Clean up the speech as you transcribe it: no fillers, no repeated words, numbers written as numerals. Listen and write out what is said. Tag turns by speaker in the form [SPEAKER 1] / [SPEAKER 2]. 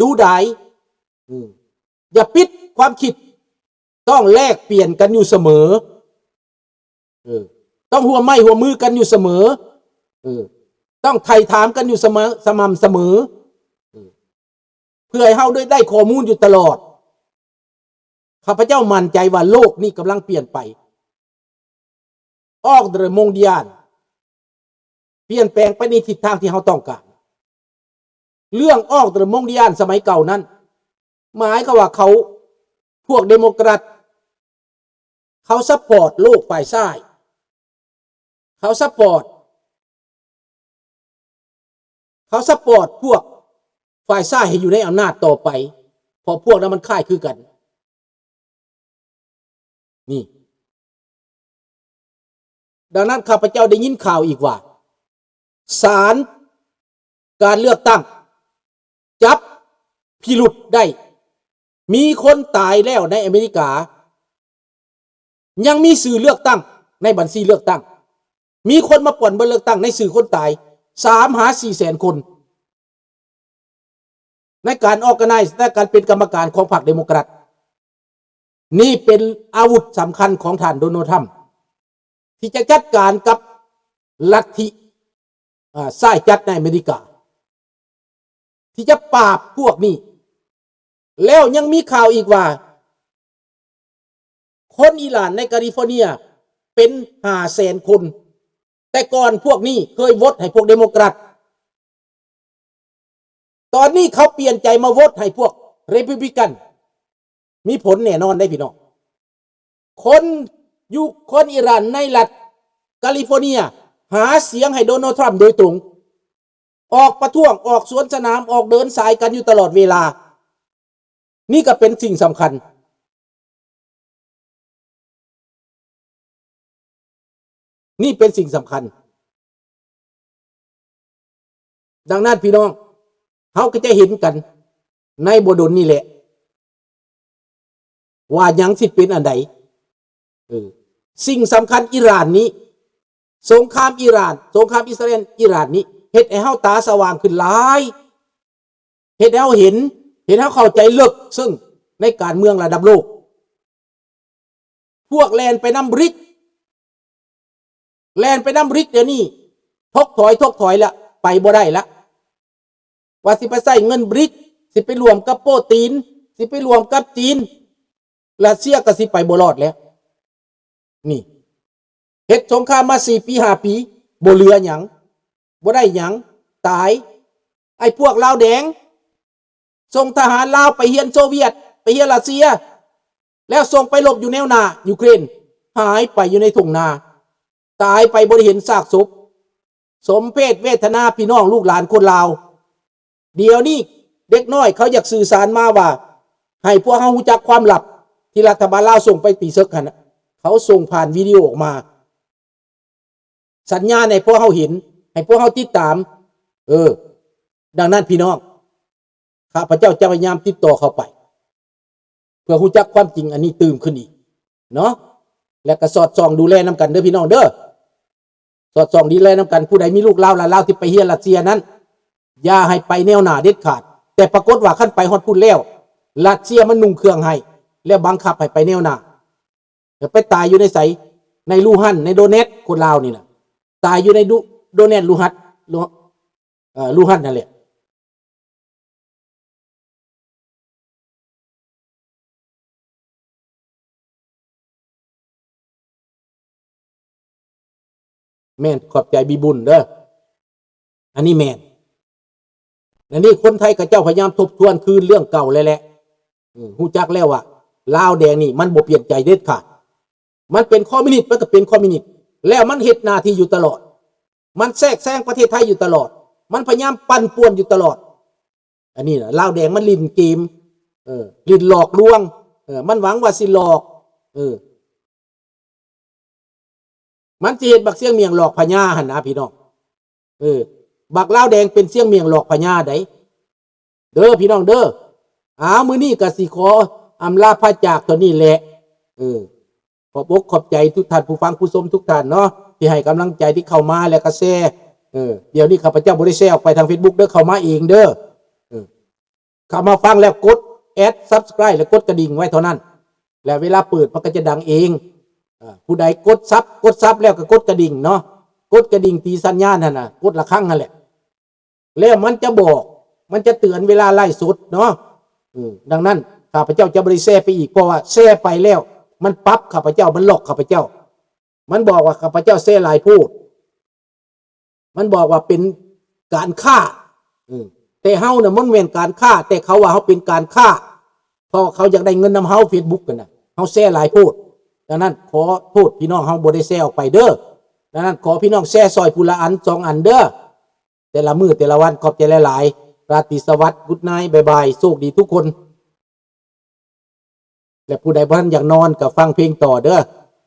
[SPEAKER 1] ดูดายอย่าปิดความคิดต้องแลกเปลี่ยนกันอยู่เสมอต้องหัวไม้หัวมือกันอยู่เสมอต้องไถ่ถามกันอยู่เสมอสม่ำเสมอเพื่อให้เฮาได้ข้อมูลอยู่ตลอดข้าพเจ้ามั่นใจว่าโลกนี้กำลังเปลี่ยนไปออกเดอมงดิอาลเปลี่ยนแปลงไปในทิศทางที่เฮาต้องการเรื่องออกเดอมงดิอาลสมัยเก่านั้นหมายก็ว่าเขาพวกเดโมแครตเขาซัพพอร์ตโลกฝ่ายซ้ายเขาซัพพอร์ตพวกฝ่ายซ้ายให้อยู่ในอำนาจต่อไปเพราะพวกนั้นมันค่ายคือกันนี่ดังนั้นข้าพเจ้าได้ยินข่าวอีกว่าศาลการเลือกตั้งจับพิรุธได้มีคนตายแล้วในอเมริกายังมีสื่อเลือกตั้งในบัญชีเลือกตั้งมีคนมาป่วนบนเลือกตั้งในสื่อคนตาย3-4 แสนคนในการออร์แกไนซ์และการเป็นกรรมการของพรรคเดโมแครตนี่เป็นอาวุธสำคัญของท่านโดนัลด์ทรัมป์ที่จะจัดการกับลัทธิซ้ายจัดในอเมริกาที่จะปราบพวกนี้แล้วยังมีข่าวอีกว่าคนอิหร่านในแคลิฟอร์เนียเป็น500,000 คนแต่ก่อนพวกนี้เคยโหวตให้พวกเดโมแครตตอนนี้เขาเปลี่ยนใจมาโหวตให้พวกเรพับลิกันมีผลแน่นอนได้พี่น้องคนอิหร่านในรัฐแคลิฟอร์เนียหาเสียงให้โดนัลด์ทรัมป์โดยตรงออกประท้วงออกสวนสนามออกเดินสายกันอยู่ตลอดเวลานี่ก็เป็นสิ่งสำคัญนี่เป็นสิ่งสำคัญดังนั้นพี่น้องเขาก็จะเห็นกันในบดลนี่แหละว่ายังสิเป็นอันใดสิ่งสำคัญอิหร่านนี้สงครามอิหร่านสงครามอิสราเอลอิหร่านนี้เฮ็ดให้เฮาตาสว่างขึ้นหลายเฮ็ดให้เฮาเห็นเฮาเข้าใจลึกซึ่งในการเมืองระดับโลกพวกแลนไปนำบริกเดี๋ยวนี้ทกถอยละไปบ่ได้ละว่าสิไปใส่เงินบริกสิไปรวมกับโปรตีนสิไปรวมกับจีนรัสเซียก็สิไปบ่รอดแล้วนี่เฮ็ดสงครามมา4 ปี 5 ปีบ่เหลือหยังบ่ได้หยังตายไอ้พวกลาวแดงส่งทหารลาวไปเฮียนโซเวียตไปเฮียนรัสเซียแล้วส่งไปหลบอยู่แนวหน้ายูเครนหายไปอยู่ในทุ่งนาตายไปบ่ได้เห็นซากศพสมเพชเวทนาพี่น้องลูกหลานคนลาวเดี๋ยวนี้เด็กน้อยเขาอยากสื่อสารมาว่าให้พวกเฮารู้จักความลับที่รัฐบาลลาวส่งไปตีซึกกันเขาส่งผ่านวิดีโอออกมาสัญญาณให้พวกเฮาเห็นให้พวกเฮาติดตามดังนั้นพี่น้องข้าพเจ้าจะพยายามติดต่อเข้าไปเพื่อรู้จักความจริงอันนี้ตื่มขึ้นอีกเนาะและก็สอดส่องดูแลนำกันเด้อพี่น้องเด้อสอดส่องดูแลนำกันผู้ใดมีลูกลาวหลานลาวที่ไปเฮียนรัสเซียนั้นอย่าให้ไปแนวหน้าเด็ดขาดแต่ปรากฏว่าขั้นไปฮอดพุ่นแล้วรัสเซียมันนุ่งเครื่องให้แล้วบังคับให้ไปแนวหน้าไปตายอยู่ในไสในลูฮันในโดเนตคนลาวนี่นะตายอยู่ในโดเนตลูฮันนั่นแหละแม่นขอบใจบีบุญเด้ออันนี้แม่นอันนี้คนไทยกับเจ้าพยายามทบทวนคืนเรื่องเก่าเลยแหละฮู้จักแล้วว่าลาวแดงนี่มันบ่เปลี่ยนใจเด็ดขาดมันเป็นคอมมิวนิสต์มันก็เป็นคอมมิวนิสต์แล้วมันเฮ็ดหน้าที่อยู่ตลอดมันแทรกแซงประเทศไทยอยู่ตลอดมันพยายามปั่นป่วนอยู่ตลอดอันนี้นะลาวแดงมันลิ้นเกมลิ้นหลอกลวงมันหวังว่าสิหลอกมันสิเฮ็ดบักเสียงเมียงหลอกพญาหั่นนะพี่น้องบักลาวแดงเป็นเสียงเมียงหลอกพญาได้เด้อพี่น้องเด้อมื้อนี้ก็สิขออำลาพระจากตัวนี้แหละขอบอกขอบใจทุกท่านผู้ฟังผู้ชมทุกท่านเนาะที่ให้กำลังใจที่เข้ามาแล้วก็แชร์เดี๋ยวนี้ข้าพเจ้าบ่ได้แชร์ออกไปทาง Facebook เด้อเข้ามาเองเด้อ เข้ามาฟังแล้วกดsubscribe แล้วกดกระดิ่งไว้เท่านั้นแล้วเวลาเปิดมันก็จะดังเองผู้ใดกดซับแล้วก็กดกระดิ่งเนาะกดกระดิ่งตีสัญญาณนั่นน่ะกดละครั้งนั่นแหละแล้วมันจะบอกมันจะเตือนเวลาไล่สดเนาะดังนั้นข้าพเจ้าจะบริแซ่ไปอีกเพราะว่าแซ่ไปแล้วมันปั๊บข้าพเจ้ามันหลอกข้าพเจ้ามันบอกว่าข้าพเจ้าแซ่หลายพูดมันบอกว่าเป็นการฆ่าแต่เฮาเนี่ยมันเป็นการฆ่าแต่เขาว่าเขาเป็นการฆ่าเพราะเขาอยากได้เงินนำเฮา Facebook กันนะเฮาแซ่หลายพูดดังนั้นขอโทษพี่น้องเฮาบ่ได้แซ่ออกไปเด้อดังนั้นขอพี่น้องแซ่ซอยผู้ละอัน2อันเด้อแต่ละมื้อแต่ละวันขอบใจหลายๆราตรีสวัสดิ์กุดไนท์บ๊ายบายโชคดีทุกคนและผู้ใดบ่ทันอยากนอนก็ฟังเพลงต่อเด้อ